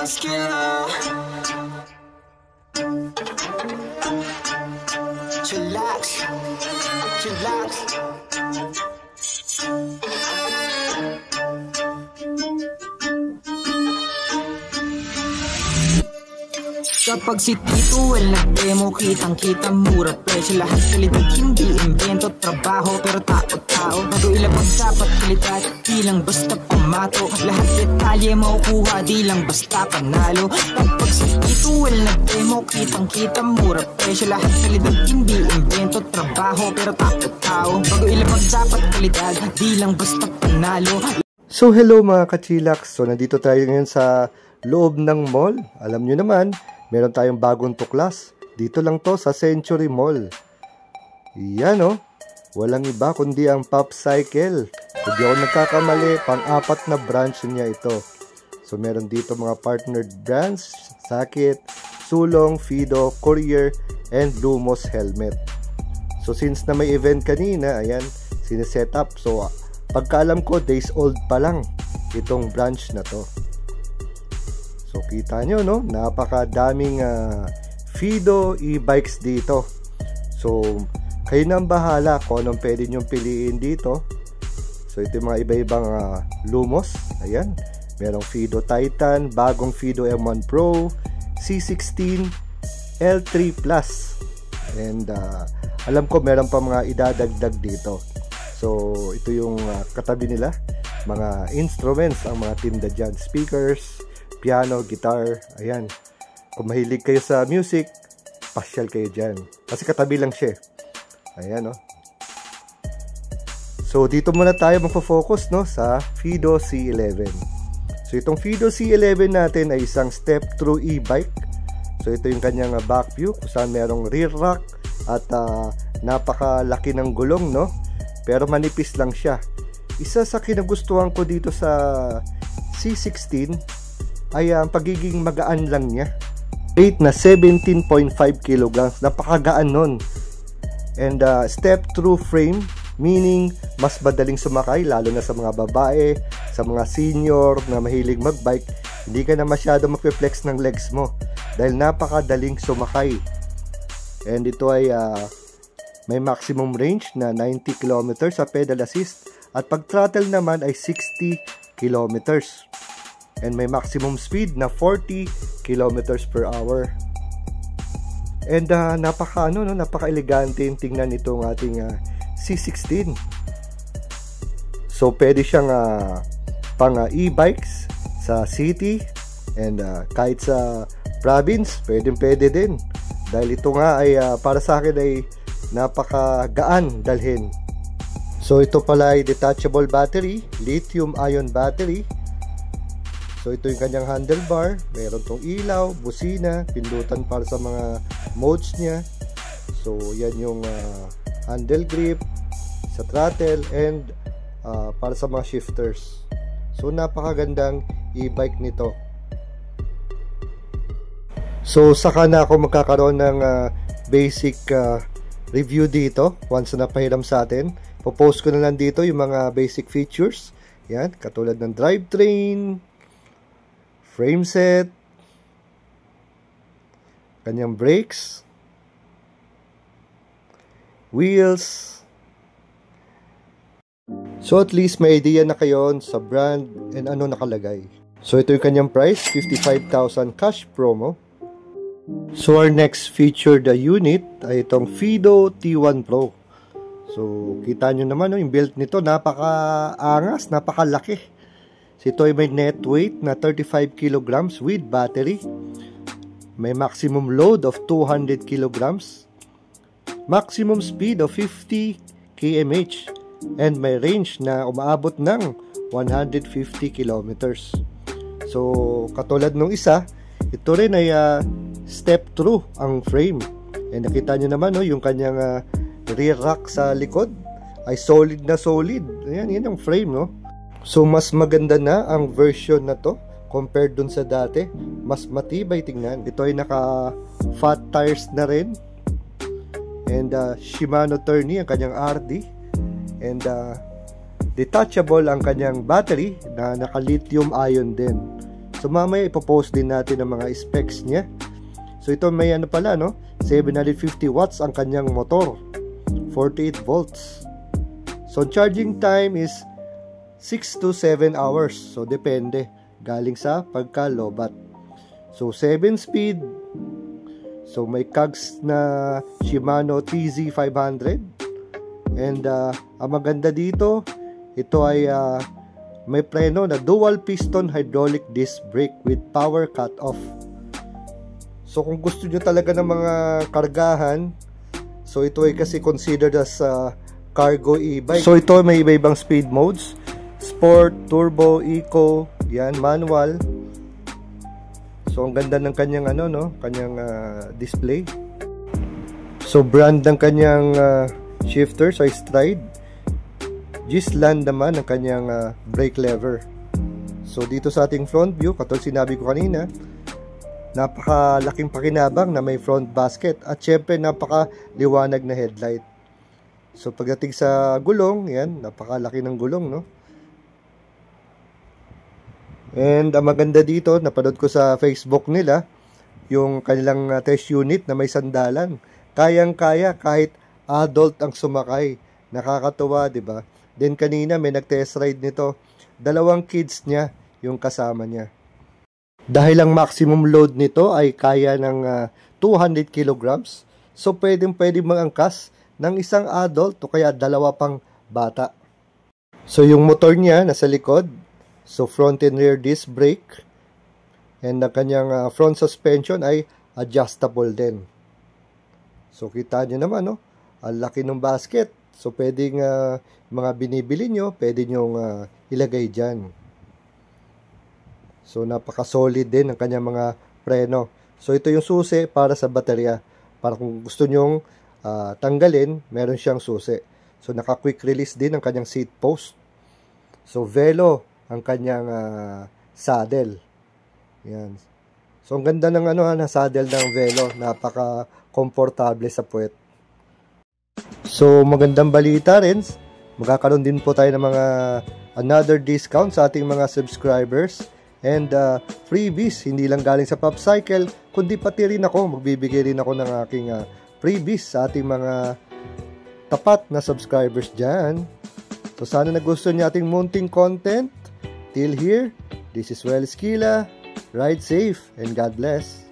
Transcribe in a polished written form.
muscular. Chillax, chillax. Kapag si Tito Well nag-demo, kitang-kita mura presyo. Lahat kalidad, hindi invento, trabaho pero tao-tao. Bago ilabag dapat kalidad, di lang basta pamato. Lahat detalye makukuha, di lang basta panalo. Kapag si Tito Well nag-demo, kitang-kita mura presyo. Lahat kalidad, hindi invento, trabaho pero tao-tao. Bago ilabag dapat kalidad, di lang basta panalo. So hello mga ka-chillax, so nandito tayo ngayon sa loob ng mall. Alam nyo naman, meron tayong bagong tuklas. Dito lang to sa Century Mall. Yan o. Walang iba kundi ang Popcycle. Kung di ako nagkakamali, pang-apat na branch niya ito. So meron dito mga partnered brands, Sakit, Sulong, Fido, Courier, and Lumos Helmet. So since na may event kanina, ayan, sineset up. So pagkaalam ko, days old pa lang itong branch na to. So kita nyo, no? Napakadaming Fido e-bikes dito. So kayo na ang bahala kung anong pwede nyong piliin dito. So ito yung mga iba-ibang Lumos. Ayan, merong Fido Titan, bagong Fido M1 Pro, C16, L3 Plus. And alam ko meron pa mga idadagdag dito. So ito yung katabi nila, mga instruments, ang mga tinda dyan, speakers, piano, guitar. Ayan, kung mahilig kayo sa music, pasyal kayo dyan kasi katabi lang siya. Ayan, no? So dito muna tayo magpo-focus, no, sa Fido C11. So itong Fido C11 natin ay isang step-through e-bike. So ito yung kanyang back view, kung saan merong rear rack at napakalaki ng gulong, no, pero manipis lang siya. Isa sa kinagustuhan ko dito sa C16 ay ang pagiging magaan lang niya. Weight na 17.5 kilograms, napakagaan nun. And step through frame, meaning mas madaling sumakay, lalo na sa mga babae, sa mga senior na mahilig magbike. Hindi ka na masyado magpe-flex ng legs mo dahil napakadaling sumakay. And ito ay may maximum range na 90 km sa pedal assist, at pag throttle naman ay 60 km. And may maximum speed na 40 km per hour. And napaka-elegante yung tingnan itong ating C16. So pwede siyang pang e-bikes sa city, and kahit sa province, pwede din. Dahil ito nga ay para sa akin ay napakagaan dalhin. So ito pala ay detachable battery, lithium ion battery. So ito yung kanyang handlebar, meron tong ilaw, busina, pindutan para sa mga modes niya. So yan yung handle grip, sa throttle, and para sa mga shifters. So napakagandang e-bike nito. So saka na ako magkakaroon ng basic review dito once na napahiram sa atin. Popost ko na lang dito yung mga basic features. Yan, katulad ng drivetrain, frame set, kanyang brakes, wheels. So at least may idea na kayo sa brand and ano nakalagay. So ito yung kanyang price, 55,000 cash promo. So our next featured unit ay itong Fido T1 Pro. So kita nyo naman, no, yung build nito napaka-angas, napakalaki. So ito ay may net weight na 35 kilograms with battery. May maximum load of 200 kilograms. Maximum speed of 50 km/h. And may range na umaabot ng 150 kilometers. So katulad nung isa, ito rin ay step through ang frame. And nakita nyo naman, no, yung kanyang rear rack sa likod ay solid na solid. Ayan, yan ang frame, no. So mas maganda na ang version na to compared dun sa dati. Mas matibay tingnan. Ito ay naka fat tires na rin. And Shimano Tourney ang kanyang RD. And detachable ang kanyang battery na naka lithium ion din. So mamaya ipopost din natin ang mga specs niya. So ito may ano pala, no? 750 watts ang kanyang motor, 48 volts. So charging time is 6 to 7 hours. So depende, galing sa pagka-lobat. So 7 speed. So may cogs na Shimano TZ500. And ang maganda dito, ito ay may preno na dual piston hydraulic disc brake with power cut off. So kung gusto nyo talaga ng mga kargahan, so ito ay kasi considered as cargo e-bike. So ito may iba-ibang speed modes, sport, turbo, eco, yan, manual. So ang ganda ng kanyang ano, no, kanyang display. So brand ng kanyang shifters ay Stride. Gisland naman ang kanyang brake lever. So dito sa ating front view, katulad sinabi ko kanina, napakalaking pakinabang na may front basket at syempre napakaliwanag na headlight. So pagdating sa gulong, yan, napakalaki ng gulong, no? And ang maganda dito, napanood ko sa Facebook nila, yung kanilang test unit na may sandalan. Kayang-kaya kahit adult ang sumakay. Nakakatuwa, di ba? Then kanina may nag-test ride nito. 2 kids niya yung kasama niya. Dahil ang maximum load nito ay kaya ng 200 kilograms, so pwedeng mangangkas ng isang adult o kaya 2 pang bata. So yung motor niya nasa likod, so front and rear disc brake, and ang kanyang front suspension ay adjustable din. So kita nyo naman, no? Ang laki ng basket. So pwedeng mga binibili nyo, pwede nyong ilagay dyan. So napaka-solid din ang kanyang mga preno. So ito yung susi para sa baterya. Para kung gusto nyong tanggalin, meron siyang susi. So naka-quick release din ang kanyang seat post. So Velo ang kanyang saddle. Yan. So ang ganda ng na saddle ng Velo, napaka-komportable sa puwet. So magandang balita rin, magkakaroon din po tayo ng mga another discount sa ating mga subscribers. And freebies, hindi lang galing sa Popcycle, kundi pati rin ako, magbibigay rin ako ng aking freebies sa ating mga tapat na subscribers dyan. So sana nagustuhan niyo ating munting content. Till here, this is Well Esquila. Ride safe and God bless.